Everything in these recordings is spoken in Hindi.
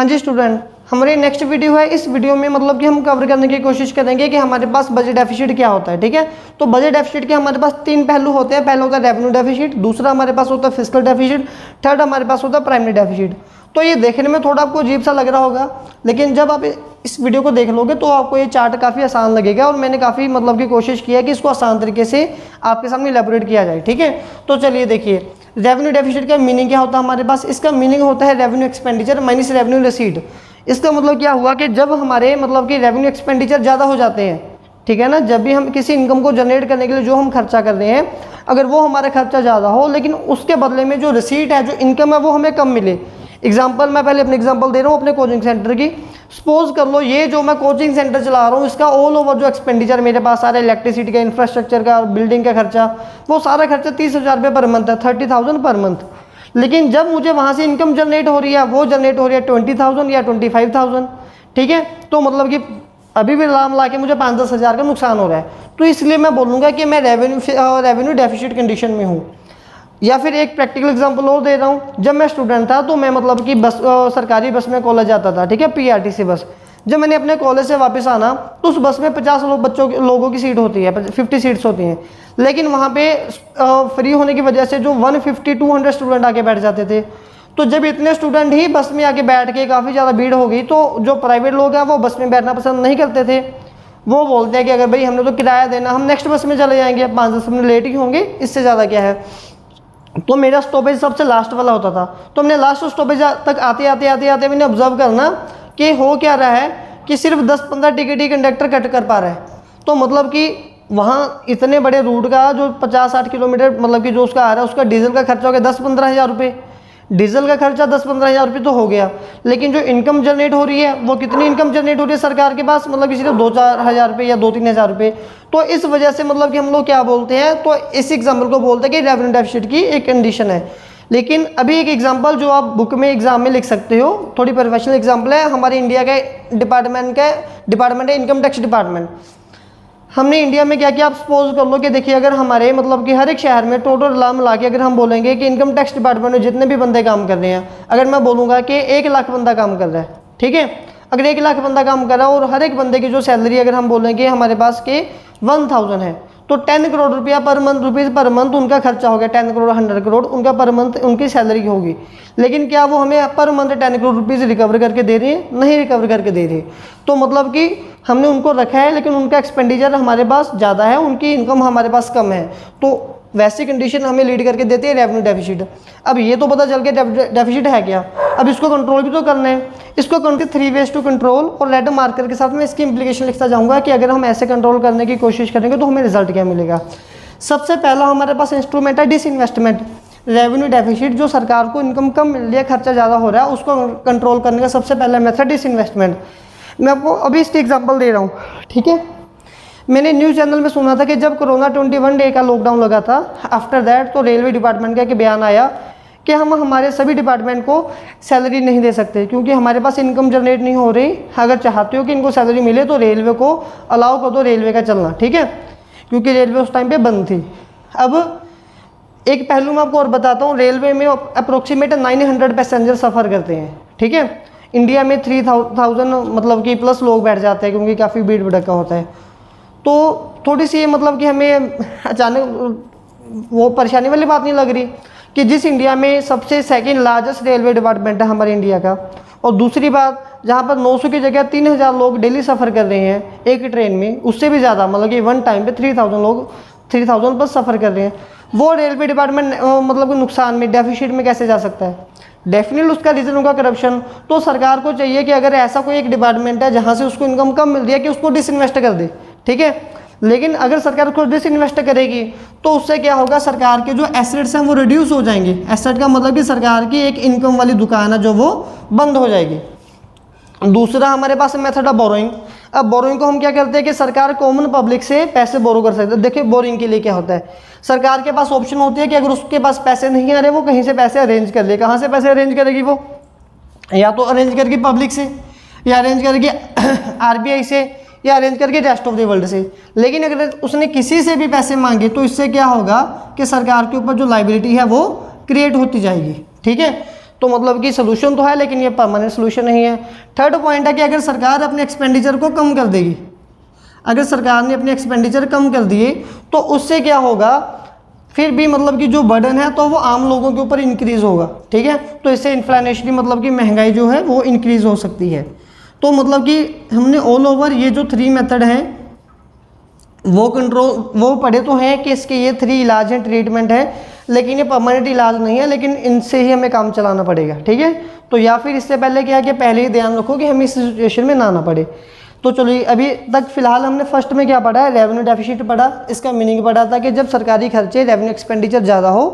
हाँ जी स्टूडेंट, हमारी नेक्स्ट वीडियो है। इस वीडियो में मतलब कि हम कवर करने की कोशिश करेंगे कि हमारे पास बजट डेफिसिट क्या होता है। ठीक है, तो बजट डेफिसिट के हमारे पास तीन पहलू होते हैं। पहला होता है रेवेन्यू डेफिसिट, दूसरा हमारे पास होता है फिस्कल डेफिसिट, थर्ड हमारे पास होता है प्राइमरी डेफिसिट। तो ये देखने में थोड़ा आपको अजीब सा लग रहा होगा, लेकिन जब आप इस वीडियो को देख लोगे तो आपको ये चार्ट काफ़ी आसान लगेगा और मैंने काफ़ी मतलब की कोशिश की है कि इसको आसान तरीके से आपके सामने इलैबोरेट किया जाए। ठीक है, तो चलिए देखिए रेवेन्यू डेफिसिट का मीनिंग क्या होता है हमारे पास। इसका मीनिंग होता है revenue expenditure minus revenue receipt. इसका मतलब क्या हुआ कि जब हमारे मतलब कि रेवेन्यू एक्सपेंडिचर ज़्यादा हो जाते हैं, ठीक है ना, जब भी हम किसी इनकम को जनरेट करने के लिए जो हम खर्चा कर रहे हैं, अगर वो हमारा खर्चा ज़्यादा हो लेकिन उसके बदले में जो रिसीट है, जो इनकम है, वो हमें कम मिले। एग्जाम्पल मैं पहले अपने एग्जाम्पल दे रहा हूँ अपने कोचिंग सेंटर की। सपोज कर लो ये जो मैं कोचिंग सेंटर चला रहा हूँ, इसका ऑल ओवर जो एक्सपेंडिचर मेरे पास आ रहा है, इलेक्ट्रिसिटी का, इंफ्रास्ट्रक्चर का, बिल्डिंग का खर्चा, वो सारा खर्चा 30,000 रुपये पर मंथ है, 30,000 पर मंथ। लेकिन जब मुझे वहाँ से इनकम जनरेट हो रही है, वो जनरेट हो रही है 20,000 या 25,000। ठीक है, तो मतलब कि अभी भी लाम ला के मुझे 5-10 हज़ार का नुकसान हो रहा है। तो इसलिए मैं बोलूँगा कि मैं रेवेन्यू डेफिसिट कंडीशन में हूँ। या फिर एक प्रैक्टिकल एग्जांपल और दे रहा हूँ। जब मैं स्टूडेंट था तो मैं मतलब कि बस सरकारी बस में कॉलेज जाता था, ठीक है, पीआरटीसी बस। जब मैंने अपने कॉलेज से वापस आना तो उस बस में 50 लोगों की सीट होती है, 50 सीट्स होती हैं। लेकिन वहाँ पे फ्री होने की वजह से जो 150-200 स्टूडेंट आके बैठ जाते थे। तो जब इतने स्टूडेंट ही बस में आके बैठ के काफ़ी ज़्यादा भीड़ हो गई, तो जो प्राइवेट लोग हैं वो बस में बैठना पसंद नहीं करते थे। वो बोलते हैं कि अगर भाई हमने तो किराया देना, हम नेक्स्ट बस में चले जाएंगे, 5-10 मिनट लेट ही होंगे, इससे ज़्यादा क्या है। तो मेरा स्टॉपेज सबसे लास्ट वाला होता था। तो हमने लास्ट स्टॉपेज तक आते आते मैंने ऑब्जर्व करना कि हो क्या रहा है कि सिर्फ 10-15 टिकट ही कंडक्टर कट कर पा रहा है। तो मतलब कि वहाँ इतने बड़े रूट का जो 50-60 किलोमीटर मतलब कि जो उसका आ रहा है, उसका डीजल का खर्चा हो गया 10-15 हज़ार रुपये। डीजल का खर्चा 10-15 हज़ार रुपये तो हो गया, लेकिन जो इनकम जनरेट हो रही है वो कितनी इनकम जनरेट हो रही है सरकार के पास, मतलब कि सिर्फ 2-4 हज़ार रुपये या 2-3 हज़ार रुपये। तो इस वजह से मतलब कि हम लोग क्या बोलते हैं, तो इस एग्जाम्पल को बोलते हैं कि रेवेन्यू डेफिसिट की एक कंडीशन है। लेकिन अभी एक एग्जाम्पल जो आप बुक में एग्जाम में लिख सकते हो, थोड़ी प्रोफेशनल एग्जाम्पल है। हमारे इंडिया के डिपार्टमेंट है इनकम टैक्स डिपार्टमेंट। हमने इंडिया में क्या किया, आप सपोज कर लो कि देखिए अगर हमारे मतलब कि हर एक शहर में टोटल लाम ला के अगर हम बोलेंगे कि इनकम टैक्स डिपार्टमेंट में जितने भी बंदे काम कर रहे हैं, अगर मैं बोलूँगा कि 1 लाख बंदा काम कर रहा है, ठीक है, अगर 1 लाख बंदा काम कर रहा है और हर एक बंदे की जो सैलरी अगर हम बोलेंगे हमारे पास के 1000 है, तो 10 करोड़ रुपया पर मंथ उनका खर्चा हो गया। 10 करोड़ 100 करोड़ उनका पर मंथ उनकी सैलरी होगी। लेकिन क्या वो हमें per month 10 crore rupees recover करके दे रही है? नहीं रिकवर करके दे रही। तो मतलब कि हमने उनको रखा है लेकिन उनका एक्सपेंडिचर हमारे पास ज़्यादा है, उनकी इनकम हमारे पास कम है। तो वैसी कंडीशन हमें लीड करके देती है रेवेन्यू डेफिसिट। अब ये तो पता चल गया डेफिसिट है क्या, अब इसको कंट्रोल भी तो करना है। इसको 3 वेज टू कंट्रोल, और रेड मार्कर के साथ मैं इसकी इंप्लीकेशन लिखता जाऊंगा कि अगर हम ऐसे कंट्रोल करने की कोशिश करेंगे तो हमें रिजल्ट क्या मिलेगा। सबसे पहला हमारे पास इंस्ट्रूमेंट है डिसइन्वेस्टमेंट। रेवेन्यू डेफिसिट, जो सरकार को इनकम कम मिल रही है, खर्चा ज़्यादा हो रहा है, उसको कंट्रोल करने का सबसे पहला मेथड डिसइन्वेस्टमेंट। मैं आपको अभी इसकी एग्जाम्पल दे रहा हूँ, ठीक है। मैंने न्यूज़ चैनल में सुना था कि जब कोरोना 21 डे का लॉकडाउन लगा था, आफ्टर दैट तो रेलवे डिपार्टमेंट का एक बयान आया कि हम हमारे सभी डिपार्टमेंट को सैलरी नहीं दे सकते क्योंकि हमारे पास इनकम जनरेट नहीं हो रही। अगर चाहते हो कि इनको सैलरी मिले तो रेलवे को अलाउ कर दो रेलवे का चलना, ठीक है, क्योंकि रेलवे उस टाइम पे बंद थी। अब एक पहलू मैं आपको और बताता हूँ, रेलवे में अप्रोक्सीमेट 900 पैसेंजर सफ़र करते हैं, ठीक है। इंडिया में 3000 मतलब कि प्लस लोग बैठ जाते हैं क्योंकि काफ़ी भीड़ भड़का होता है। तो थोड़ी सी मतलब कि हमें अचानक वो परेशानी वाली बात नहीं लग रही कि जिस इंडिया में सबसे सेकंड लार्जेस्ट रेलवे डिपार्टमेंट है हमारे इंडिया का, और दूसरी बात जहाँ पर 900 की जगह 3000 लोग डेली सफ़र कर रहे हैं एक ट्रेन में, उससे भी ज़्यादा मतलब कि वन टाइम पे 3000 लोग 3000 प्लस सफ़र कर रहे हैं, वो रेलवे डिपार्टमेंट मतलब नुकसान में डेफिसिट में कैसे जा सकता है। डेफिनेटली उसका रीज़न होगा करप्शन। तो सरकार को चाहिए कि अगर ऐसा कोई एक डिपार्टमेंट है जहाँ से उसको इनकम कम मिल रही है कि उसको डिसइन्वेस्ट कर दे, ठीक है। लेकिन अगर सरकार उसको डिसइन्वेस्ट करेगी तो उससे क्या होगा, सरकार के जो एसेट्स हैं वो रिड्यूस हो जाएंगे। एसेट का मतलब कि सरकार की एक इनकम वाली दुकान है जो वो बंद हो जाएगी। दूसरा हमारे पास मेथड है बोरोइंग। अब बोरोइंग को हम क्या करते हैं कि सरकार कॉमन पब्लिक से पैसे बोरो कर सकते हैं। देखिए बोरोइंग के लिए क्या होता है, सरकार के पास ऑप्शन होती है कि अगर उसके पास पैसे नहीं आ रहे वो कहीं से पैसे अरेंज कर ले। कहाँ से पैसे अरेंज करेगी वो, या तो अरेंज करेगी पब्लिक से, या अरेंज करेगी आरबीआई से, या अरेंज करके रेस्ट ऑफ द वर्ल्ड से। लेकिन अगर उसने किसी से भी पैसे मांगे तो इससे क्या होगा कि सरकार के ऊपर जो लायबिलिटी है वो क्रिएट होती जाएगी, ठीक है। तो मतलब कि सोल्यूशन तो है लेकिन ये परमानेंट सोल्यूशन नहीं है। थर्ड पॉइंट है कि अगर सरकार अपने एक्सपेंडिचर को कम कर देगी, अगर सरकार ने अपने एक्सपेंडिचर कम कर दिए तो उससे क्या होगा, फिर भी मतलब कि जो बर्डन है तो वो आम लोगों के ऊपर इंक्रीज़ होगा, ठीक है। तो इससे इन्फ्लेशनरी मतलब कि महंगाई जो है वो इंक्रीज़ हो सकती है। तो मतलब कि हमने ऑल ओवर ये जो 3 मेथड हैं वो वो पढ़े तो हैं कि इसके ये 3 इलाज हैं, ट्रीटमेंट है, लेकिन ये परमानेंट इलाज नहीं है, लेकिन इनसे ही हमें काम चलाना पड़ेगा, ठीक है। तो या फिर इससे पहले क्या कि पहले ही ध्यान रखो कि हम इस सिचुएशन में ना पड़े। तो चलिए अभी तक फिलहाल हमने फर्स्ट में क्या पढ़ा है, रेवेन्यू डेफिसिट पढ़ा। इसका मीनिंग पढ़ा था कि जब सरकारी खर्चे रेवेन्यू एक्सपेंडिचर ज़्यादा हो,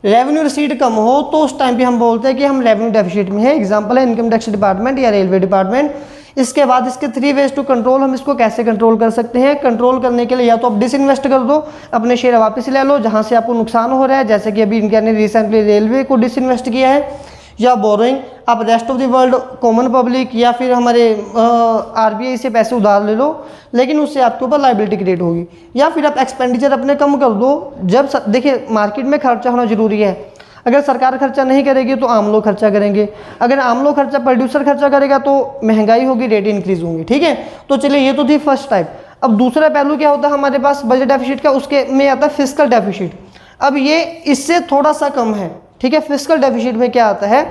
रेवेन्यू रिसीट कम हो, तो उस टाइम पे हम बोलते हैं कि हम रेवेन्यू डेफिसिट में है। एग्जांपल है इनकम टैक्स डिपार्टमेंट या रेलवे डिपार्टमेंट। इसके बाद इसके 3 वेज टू कंट्रोल, हम इसको कैसे कंट्रोल कर सकते हैं। कंट्रोल करने के लिए या तो आप डिसइन्वेस्ट कर दो, अपने शेयर वापस ले लो जहाँ से आपको नुकसान हो रहा है, जैसे कि अभी इंडिया ने रिसेंटली रेलवे को डिसइन्वेस्ट किया है, या बोरोइंग आप rest of the world common public या फिर हमारे आरबीआई से पैसे उधार ले लो, लेकिन उससे आपके ऊपर लाइबिलिटी क्रिएट होगी। या फिर आप एक्सपेंडिचर अपने कम कर दो। जब देखिए मार्केट में खर्चा होना जरूरी है, अगर सरकार खर्चा नहीं करेगी तो आम लोग खर्चा करेंगे, अगर आम लोग खर्चा प्रोड्यूसर खर्चा करेगा तो महंगाई होगी, रेट इंक्रीज होंगी, ठीक है। तो चलिए ये तो थी फर्स्ट टाइप। अब दूसरा पहलू क्या होता है हमारे पास बजट डेफिसिट का, उसके में आता है फिस्कल डेफिसिट। अब ये इससे थोड़ा सा कम है, ठीक है। फिस्कल डेफिसिट में क्या आता है,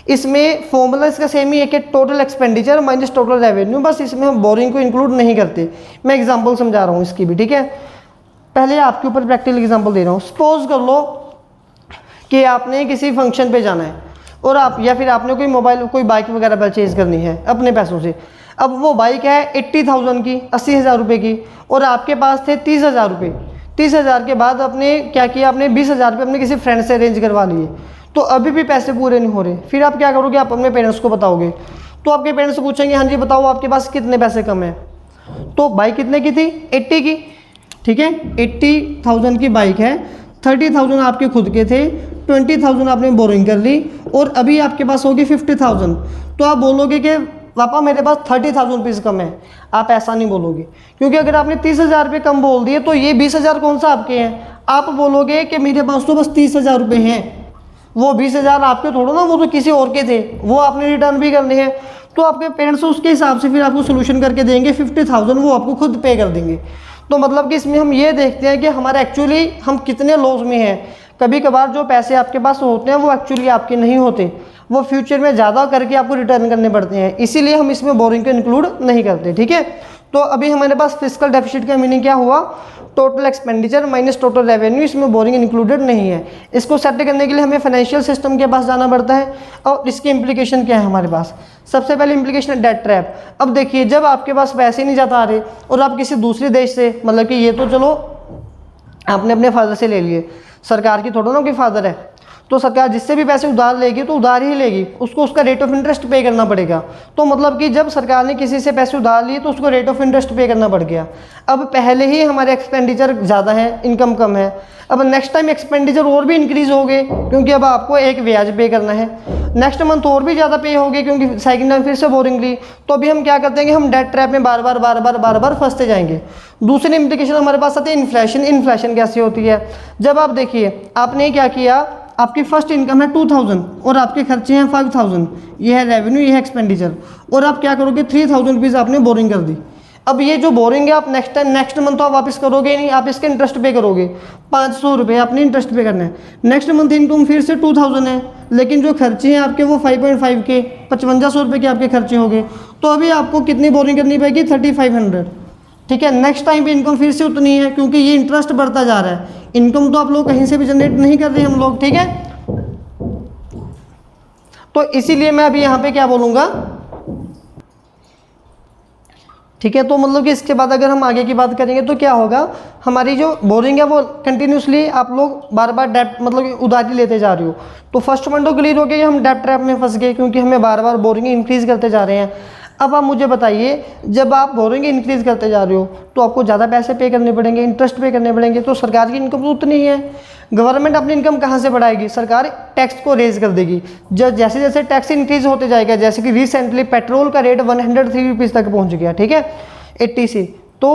इसमें फॉर्मूला इसका सेम ही है कि total expenditure minus total revenue, बस इसमें हम बोरिंग को इंक्लूड नहीं करते। मैं एग्जांपल समझा रहा हूँ इसकी भी, ठीक है। पहले आपके ऊपर प्रैक्टिकल एग्जांपल दे रहा हूँ। सपोज कर लो कि आपने किसी फंक्शन पे जाना है और आप या फिर आपने कोई मोबाइल कोई बाइक वगैरह परचेज करनी है अपने पैसों से। अब वो बाइक है 80,000 की, 80,000 रुपये की, और आपके पास थे 30,000 रुपये। 30,000 के बाद आपने क्या किया, आपने 20,000 रुपये अपने किसी फ्रेंड से अरेंज करवा लिए, तो अभी भी पैसे पूरे नहीं हो रहे। फिर आप क्या करोगे, आप अपने पेरेंट्स को बताओगे, तो आपके पेरेंट्स से पूछेंगे हाँ जी बताओ आपके पास कितने पैसे कम हैं। तो बाइक कितने की थी, 80 की, ठीक है। 80,000 की बाइक है, 30,000 आपके खुद के थे, 20,000 आपने बोरिंग कर ली, और अभी आपके पास होगी 50,000। तो आप बोलोगे कि पापा मेरे पास 30,000 रुपीज़ कम है। आप ऐसा नहीं बोलोगे, क्योंकि अगर आपने 30,000 रुपये कम बोल दिए तो ये 20,000 कौन सा आपके हैं। आप बोलोगे कि मेरे पास तो बस 30,000 रुपये हैं, वो 20,000 आपके थोड़ा ना, वो तो किसी और के थे, वो आपने रिटर्न भी करने हैं। तो आपके पेरेंट्स उसके हिसाब से फिर आपको सोल्यूशन करके देंगे, 50,000 वो आपको खुद पे कर देंगे। तो मतलब कि इसमें हम ये देखते हैं कि हमारे एक्चुअली हम कितने लॉस में हैं। कभी कभार जो पैसे आपके पास होते हैं वो एक्चुअली आपके नहीं होते, वो फ्यूचर में ज़्यादा करके आपको रिटर्न करने पड़ते हैं, इसीलिए हम इसमें बोरिंग को इंक्लूड नहीं करते, ठीक है। तो अभी हमारे पास फिस्कल डेफिसिट का मीनिंग क्या हुआ, total expenditure minus total revenue, इसमें बोरिंग इंक्लूडेड नहीं है। इसको सेट करने के लिए हमें फाइनेंशियल सिस्टम के पास जाना पड़ता है, और इसकी इंप्लीकेशन क्या है हमारे पास। सबसे पहले इंप्लीकेशन है डेट ट्रैप। अब देखिए जब आपके पास पैसे नहीं जाता आ रहे और आप किसी दूसरे देश से, मतलब कि ये तो चलो आपने अपने फादर से ले लिए, सरकार की थोड़ा ना कोई फादर है, तो सरकार जिससे भी पैसे उधार लेगी तो उधार ही लेगी, उसको उसका रेट ऑफ इंटरेस्ट पे करना पड़ेगा। तो मतलब कि जब सरकार ने किसी से पैसे उधार लिए तो उसको रेट ऑफ इंटरेस्ट पे करना पड़ गया। अब पहले ही हमारे एक्सपेंडिचर ज़्यादा है, इनकम कम है, अब नेक्स्ट टाइम एक्सपेंडिचर और भी इंक्रीज़ हो गए, क्योंकि अब आपको एक ब्याज पे करना है, नेक्स्ट मंथ और भी ज़्यादा पे हो गए क्योंकि सेकंड टाइम फिर से बोरिंग ली। तो अभी हम क्या करते हैं कि हम डेट ट्रैप में बार बार फंसते जाएंगे। दूसरी इंप्लीकेशन हमारे पास आती है इन्फ्लेशन। इन्फ्लेशन कैसी होती है, जब आप देखिए आपने क्या किया, आपकी फर्स्ट इनकम है 2,000 और आपके खर्चे हैं 5,000, ये है रेवेन्यू, ये है एक्सपेंडिचर, और आप क्या करोगे 3,000 रुपीज़ आपने बोरिंग कर दी। अब ये जो बोरिंग है आप नेक्स्ट मंथ तो आप वापस करोगे ही नहीं, आप इसके इंटरेस्ट पे करोगे, 500 रुपये आपने इंटरेस्ट पे करना है। नेक्स्ट मंथ इनकम फिर से 2,000 है, लेकिन जो खर्चे हैं आपके वो 5.5 के 5500 रुपये के आपके खर्चे हो गए। तो अभी आपको कितनी बोरिंग करनी पड़ेगी, 3,500, ठीक है। नेक्स्ट टाइम पे इनकम फिर से उतनी है, क्योंकि ये इंटरेस्ट बढ़ता जा रहा है। इनकम तो आप लोग कहीं से भी जनरेट नहीं कर रहे हम लोग, ठीक है। तो इसीलिए मैं अभी यहाँ पे क्या बोलूँगा, ठीक है। तो मतलब कि इसके बाद अगर हम आगे की बात करेंगे तो क्या होगा, हमारी जो बोरिंग है वो कंटिन्यूसली आप लोग बार बार डेट मतलब उधारी लेते जा रहे हो। तो फर्स्ट पॉइंट तो क्लियर हो गया कि हम डेट ट्रैप में फंस गए, क्योंकि हमें बार बार बोरिंग इंक्रीज करते जा रहे हैं। अब आप मुझे बताइए, जब आप बोरिंग इंक्रीज करते जा रहे हो तो आपको ज़्यादा पैसे पे करने पड़ेंगे, इंटरेस्ट पे करने पड़ेंगे, तो सरकार की इनकम तो उतनी ही है। गवर्नमेंट अपनी इनकम कहाँ से बढ़ाएगी, सरकार टैक्स को रेज कर देगी। जैसे जैसे टैक्स इंक्रीज होते जाएगा, जैसे कि रिसेंटली पेट्रोल का रेट 103 रुपीज़ तक पहुँच गया, ठीक है, 80 से, तो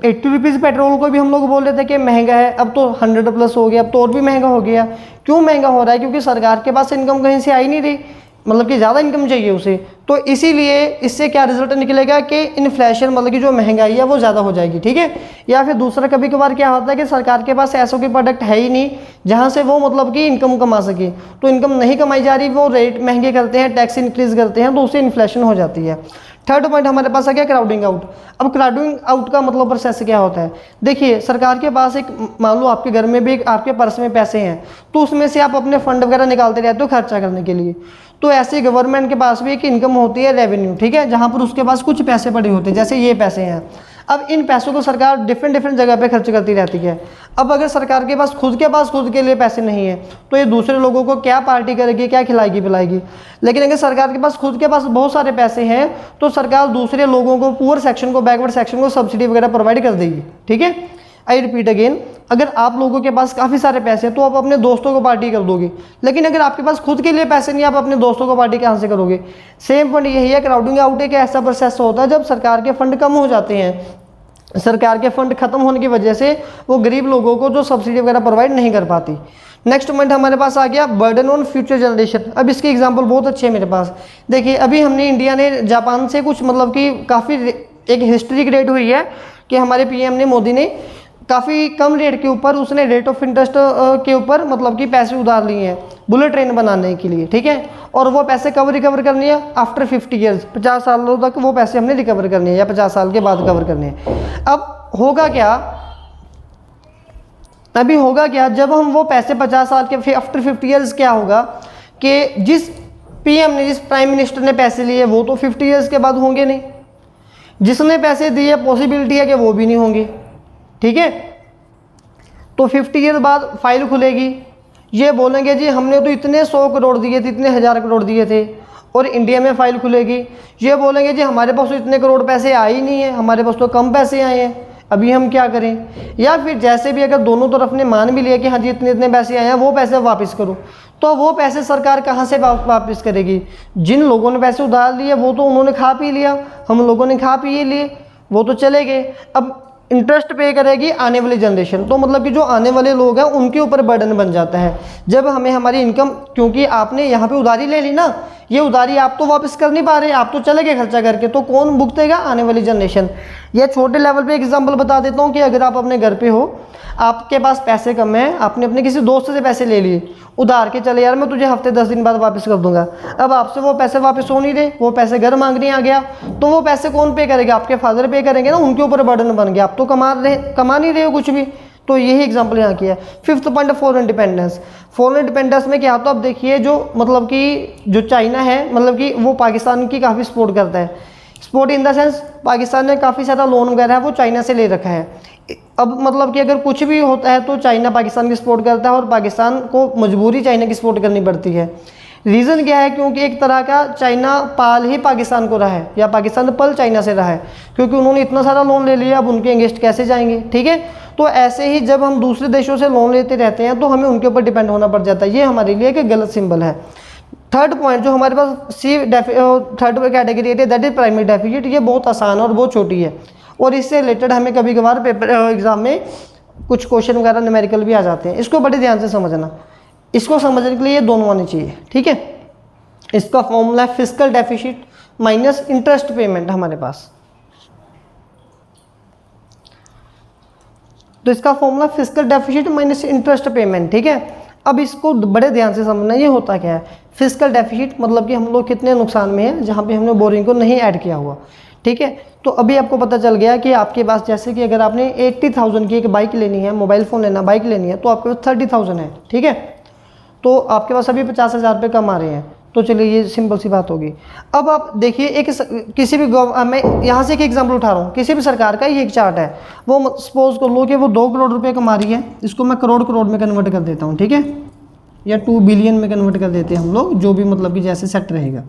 80 रुपीज़ पेट्रोल को भी हम लोग बोल रहे थे कि महंगा है, अब तो 100 प्लस हो गया, अब तो और भी महंगा हो गया। क्यों महंगा हो रहा है? क्योंकि सरकार के पास इनकम कहीं से आ ही नहीं रही, मतलब कि ज़्यादा इनकम चाहिए उसे। तो इसीलिए इससे क्या रिजल्ट निकलेगा कि इन्फ्लेशन, मतलब कि जो महंगाई है वो ज़्यादा हो जाएगी, ठीक है। या फिर दूसरा कभी कभार क्या होता है कि सरकार के पास ऐसा कोई प्रोडक्ट है ही नहीं जहाँ से वो मतलब कि इनकम कमा सके, तो इनकम नहीं कमाई जा रही, वो रेट महंगे करते हैं, टैक्स इंक्रीज़ करते हैं, तो उससे इन्फ्लेशन हो जाती है। थर्ड पॉइंट हमारे पास आ गया क्राउडिंग आउट। अब क्राउडिंग आउट का मतलब प्रोसेस क्या होता है? देखिए, सरकार के पास एक, मान लो आपके घर में भी आपके पर्स में पैसे हैं, तो उसमें से आप अपने फंड वगैरह निकालते रहते हो खर्चा करने के लिए। तो ऐसे गवर्नमेंट के पास भी एक इनकम होती है, रेवेन्यू, ठीक है, जहाँ पर उसके पास कुछ पैसे पड़े होते हैं, जैसे ये पैसे हैं। अब इन पैसों को सरकार डिफरेंट जगह पे खर्च करती रहती है। अब अगर सरकार के पास खुद के लिए पैसे नहीं है, तो ये दूसरे लोगों को क्या पार्टी करेगी, क्या खिलाएगी पिलाएगी। लेकिन अगर सरकार के पास बहुत सारे पैसे हैं, तो सरकार दूसरे लोगों को, पुअर सेक्शन को, बैकवर्ड सेक्शन को सब्सिडी वगैरह प्रोवाइड कर देगी, ठीक है। आई रिपीट अगेन, अगर आप लोगों के पास काफ़ी सारे पैसे हैं तो आप अपने दोस्तों को पार्टी कर दोगे, लेकिन अगर आपके पास खुद के लिए पैसे नहीं, आप अपने दोस्तों को पार्टी कहाँ से करोगे? सेम पॉइंट यही है, क्राउडिंग आउट एक ऐसा प्रोसेस होता है जब सरकार के फंड कम हो जाते हैं, सरकार के फंड खत्म होने की वजह से वो गरीब लोगों को जो सब्सिडी वगैरह प्रोवाइड नहीं कर पाती। नेक्स्ट पॉइंट हमारे पास आ गया बर्डन ऑन फ्यूचर जनरेशन। अब इसके एग्जांपल बहुत अच्छे हैं मेरे पास। देखिए, अभी हमने इंडिया ने जापान से कुछ मतलब कि काफ़ी एक हिस्ट्री क्रिएट हुई है कि हमारे पीएम ने, मोदी ने काफ़ी कम रेट के ऊपर, उसने रेट ऑफ इंटरेस्ट के ऊपर मतलब कि पैसे उधार लिए हैं बुलेट ट्रेन बनाने के लिए, ठीक है। और वो पैसे कब रिकवर करनी है? आफ्टर 50 ईयर्स, 50 सालों तक वो पैसे हमने रिकवर करने हैं, या 50 साल के बाद रिकवर करने हैं। अब होगा क्या, अभी होगा क्या, जब हम वो पैसे 50 साल के आफ्टर 50 ईयर्स क्या होगा कि जिस पीएम ने, जिस प्राइम मिनिस्टर ने पैसे लिए वो तो 50 ईयर्स के बाद होंगे नहीं, जिसने पैसे दिए पॉसिबिलिटी है कि वो भी नहीं होंगे, ठीक है। तो 50 ईयर बाद फाइल खुलेगी, ये बोलेंगे जी हमने तो इतने 100 करोड़ दिए थे, इतने 1000 करोड़ दिए थे, और इंडिया में फाइल खुलेगी, ये बोलेंगे जी हमारे पास तो इतने करोड़ पैसे आए ही नहीं है, हमारे पास तो कम पैसे आए हैं, अभी हम क्या करें। या फिर जैसे भी अगर दोनों तरफ ने मान भी लिया कि हाँ जी इतने इतने पैसे आए हैं, वो पैसे वापस करो, तो वो पैसे सरकार कहाँ से वापस करेगी? जिन लोगों ने पैसे उधार लिए वो तो उन्होंने खा पी लिया, हम लोगों ने खा पी लिए, वो तो चले गए। अब इंटरेस्ट पे करेगी आने वाली जनरेशन, तो मतलब कि जो आने वाले लोग हैं उनके ऊपर बर्डन बन जाता है। जब हमें हमारी इनकम, क्योंकि आपने यहाँ पे उधारी ले ली ना, ये उधारी आप तो वापस कर नहीं पा रहे, आप तो चले गए खर्चा करके, तो कौन भुगतेगा? आने वाली जनरेशन। ये छोटे लेवल पे एग्जांपल बता देता हूँ कि अगर आप अपने घर पे हो, आपके पास पैसे कम हैं, आपने अपने किसी दोस्त से पैसे ले लिए उधार के, चले यार मैं तुझे हफ्ते 10 दिन बाद वापस कर दूंगा, अब आपसे वो पैसे वापस हो नहीं रहे, वो पैसे घर मांगने आ गया, तो वो पैसे कौन पे करेगा? आपके फादर पे करेंगे ना, उनके ऊपर बर्डन बन गया, आप तो कमा नहीं रहे हो कुछ भी। तो यही एग्जांपल यहाँ किया है। Fifth point, foreign dependence. Foreign dependence में क्या होता है? अब देखिए, जो मतलब कि जो चाइना है, मतलब कि वो पाकिस्तान की काफ़ी सपोर्ट करता है, support in the sense Pakistan ने काफ़ी सारा लोन वगैरह है वो चाइना से ले रखा है। अब मतलब कि अगर कुछ भी होता है तो चाइना पाकिस्तान की सपोर्ट करता है, और पाकिस्तान को मजबूरी चाइना की सपोर्ट करनी पड़ती है। रीज़न क्या है? क्योंकि एक तरह का चाइना पाल ही पाकिस्तान को रहा है, या पाकिस्तान पल चाइना से रहा है, क्योंकि उन्होंने इतना सारा लोन ले लिया, अब उनके अगेंस्ट कैसे जाएंगे, ठीक है। तो ऐसे ही जब हम दूसरे देशों से लोन लेते रहते हैं तो हमें उनके ऊपर डिपेंड होना पड़ जाता है। ये हमारे लिए एक गलत सिंबल है। थर्ड पॉइंट जो हमारे पास थर्ड कैटेगरी है, दैट इज प्राइमरी डेफिसिट। ये बहुत आसान और बहुत छोटी है, और इससे रिलेटेड हमें कभी कभार पेपर एग्जाम में कुछ क्वेश्चन वगैरह न्यूमेरिकल भी आ जाते हैं। इसको बड़े ध्यान से समझना, इसको समझने के लिए ये दोनों आने चाहिए, ठीक है। इसका फॉर्मूला है fiscal deficit minus interest payment हमारे पास। तो इसका formula fiscal deficit minus interest payment, ठीक है। अब इसको बड़े ध्यान से समझना, ये होता क्या है? फिस्कल डेफिसिट मतलब कि हम लोग कितने नुकसान में हैं जहाँ पे हमने बोरिंग को नहीं ऐड किया हुआ, ठीक है। तो अभी आपको पता चल गया कि आपके पास, जैसे कि अगर आपने 80,000 की एक बाइक लेनी है, मोबाइल फ़ोन लेना, बाइक लेनी है, तो आपके पास 30,000 है, ठीक है। तो आपके पास अभी 50,000 रुपये कम आ रहे हैं, तो चलिए ये सिंपल सी बात होगी। अब आप देखिए, किसी भी मैं यहाँ से एक एग्जांपल उठा रहा हूँ, किसी भी सरकार का ये एक चार्ट है, वो सपोज कर लो कि वो 2 करोड़ रुपए कमा रही है, इसको मैं करोड़ में कन्वर्ट कर देता हूँ, ठीक है, या 2 बिलियन में कन्वर्ट कर देते हैं हम लोग, जो भी मतलब कि जैसे सेट रहेगा,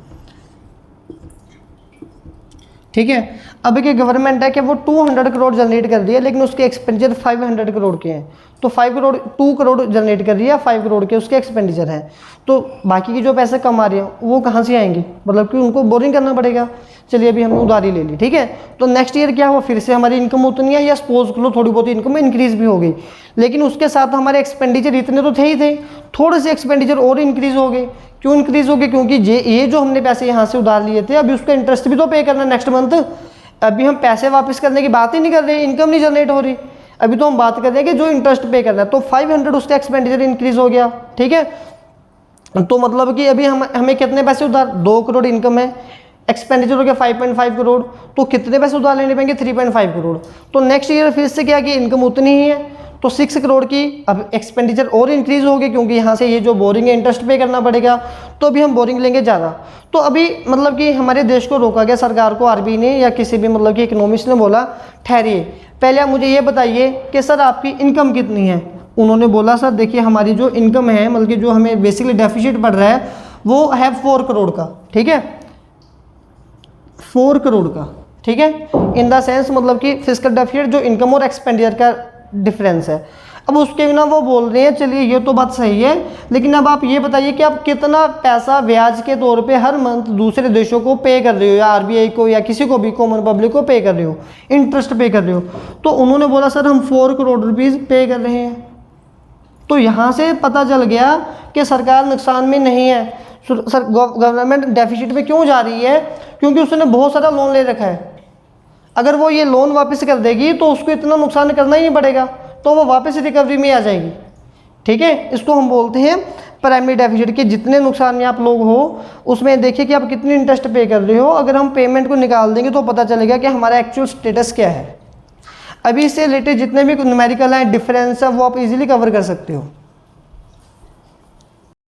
ठीक है। अब एक गवर्नमेंट है कि वो 200 करोड़ जनरेट कर रही है, लेकिन उसके एक्सपेंडिचर 500 करोड़ के हैं, तो 5 करोड़ 2 करोड़ जनरेट कर रही है, 5 करोड़ के उसके एक्सपेंडिचर हैं, तो बाकी की जो पैसे कमा रहे हैं वो कहाँ से आएंगे, मतलब कि उनको बोरिंग करना पड़ेगा। चलिए अभी हमने उधारी ले ली, ठीक है, तो नेक्स्ट ईयर क्या हुआ, फिर से हमारी इनकम उतनी है या सपोज कर लो थोड़ी बहुत इनकम इंक्रीज भी हो गई, लेकिन उसके साथ हमारे एक्सपेंडिचर इतने तो थे ही थे, थोड़े से एक्सपेंडिचर और इंक्रीज हो गए। क्यों इंक्रीज हो गए, क्योंकि ये जो हमने पैसे यहाँ से उधार लिए थे अभी उसका इंटरेस्ट भी तो पे करना नेक्स्ट मंथ। अभी हम पैसे वापस करने की बात ही नहीं कर रहे, इनकम नहीं जनरेट हो रही, अभी तो हम बात कर रहे हैं कि जो इंटरेस्ट पे करना है। तो 500 उसका एक्सपेंडिचर इंक्रीज हो गया, ठीक है, तो मतलब कि अभी हमें कितने पैसे उधार, 2 करोड़ इनकम है, एक्सपेंडिचर हो गया 5.5 करोड़, तो कितने पैसे उधार लेने पड़ेंगे, 3.5 करोड़। तो नेक्स्ट ईयर फिर से क्या कि इनकम उतनी ही है, तो 6 करोड़ की अब एक्सपेंडिचर और इंक्रीज हो गए, क्योंकि यहाँ से ये जो बोरिंग है इंटरेस्ट पे करना पड़ेगा, तो अभी हम बोरिंग लेंगे ज़्यादा। तो अभी मतलब कि हमारे देश को रोका गया, सरकार को, आरबीआई ने या किसी भी मतलब कि इकोनॉमिस्ट ने बोला ठहरिए, पहले आप मुझे ये बताइए कि सर आपकी इनकम कितनी है। उन्होंने बोला सर देखिए हमारी जो इनकम है, मतलब कि जो हमें बेसिकली डेफिसिट पड़ रहा है वो है 4 करोड़ का, ठीक है, 4 करोड़ का, ठीक है, इन द सेंस मतलब कि फिस्कल डेफिसिट जो इनकम और एक्सपेंडिचर का डिफरेंस है। अब उसके बिना वो बोल रहे हैं, चलिए ये तो बात सही है, लेकिन अब आप ये बताइए कि आप कितना पैसा ब्याज के तौर पे हर मंथ दूसरे देशों को पे कर रहे हो, या आरबीआई को या किसी को भी, कॉमन पब्लिक को पे कर रहे हो, इंटरेस्ट पे कर रहे हो। तो उन्होंने बोला सर हम 4 करोड़ रुपीज़ पे कर रहे हैं। तो यहाँ से पता चल गया कि सरकार नुकसान में नहीं है। सर गवर्नमेंट डेफिसिट में क्यों जा रही है, क्योंकि उसने बहुत सारा लोन ले रखा है। अगर वो ये लोन वापस कर देगी तो उसको इतना नुकसान करना ही नहीं पड़ेगा, तो वो वापस रिकवरी में आ जाएगी, ठीक है। इसको हम बोलते हैं प्राइमरी डेफिसिट के। जितने नुकसान में आप लोग हो उसमें देखिए कि आप कितनी इंटरेस्ट पे कर रहे हो, अगर हम पेमेंट को निकाल देंगे तो पता चलेगा कि हमारा एक्चुअल स्टेटस क्या है। अभी इससे रिलेटेड जितने भी न्यूमेरिकल हैं, डिफरेंस है, वो आप इजीली कवर कर सकते हो।